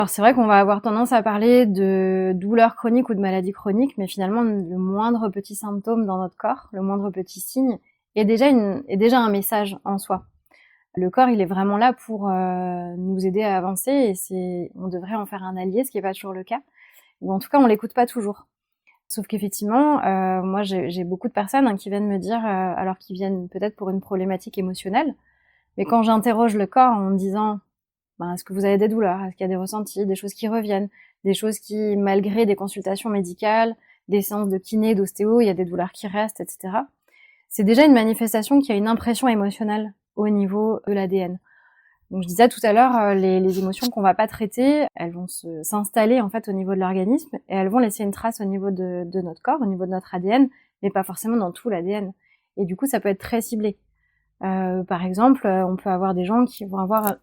Alors c'est vrai qu'on va avoir tendance à parler de douleurs chroniques ou de maladies chroniques, mais finalement le moindre petit symptôme dans notre corps, le moindre petit signe est déjà un message en soi. Le corps, il est vraiment là pour nous aider à avancer et on devrait en faire un allié, ce qui n'est pas toujours le cas, ou en tout cas on l'écoute pas toujours. Sauf qu'effectivement, moi j'ai beaucoup de personnes qui viennent me dire, alors qu'ils viennent peut-être pour une problématique émotionnelle, mais quand j'interroge le corps en me disant est-ce que vous avez des douleurs? Est-ce qu'il y a des ressentis, des choses qui reviennent, des choses qui, malgré des consultations médicales, des séances de kiné, d'ostéo, il y a des douleurs qui restent, etc. C'est déjà une manifestation qui a une impression émotionnelle au niveau de l'ADN. Donc je disais tout à l'heure, les émotions qu'on va pas traiter, elles vont s'installer en fait au niveau de l'organisme et elles vont laisser une trace au niveau de notre corps, au niveau de notre ADN, mais pas forcément dans tout l'ADN. Et du coup, ça peut être très ciblé. Par exemple, on peut avoir des gens qui vont avoir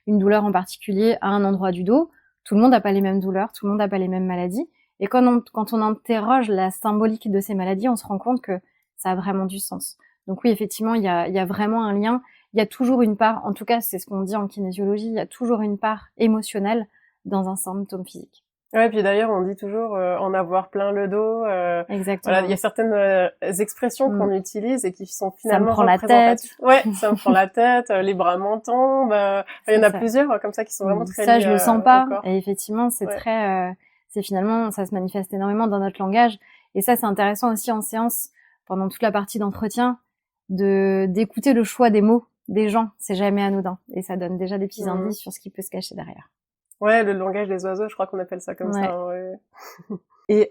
une douleur en particulier à un endroit du dos. Tout le monde n'a pas les mêmes douleurs, tout le monde n'a pas les mêmes maladies. Et quand on interroge la symbolique de ces maladies, on se rend compte que ça a vraiment du sens. Donc oui, effectivement, il y a vraiment un lien. Il y a toujours une part, en tout cas c'est ce qu'on dit en kinésiologie, il y a toujours une part émotionnelle dans un symptôme physique. Ouais, puis d'ailleurs, on dit toujours en avoir plein le dos. Exactement. Voilà, il y a certaines expressions qu'on utilise et qui sont finalement ça me prend représentatives. Ouais, ça me prend la tête, les bras m'en tombent. Il y en a plusieurs comme ça qui sont vraiment très ça, liés je le sens pas. au corps. Et effectivement, c'est c'est finalement, ça se manifeste énormément dans notre langage. Et ça, c'est intéressant aussi en séance, pendant toute la partie d'entretien, d'écouter le choix des mots des gens. C'est jamais anodin. Et ça donne déjà des petits indices sur ce qui peut se cacher derrière. Ouais, le langage des oiseaux, je crois qu'on appelle ça comme ça. Ouais. Et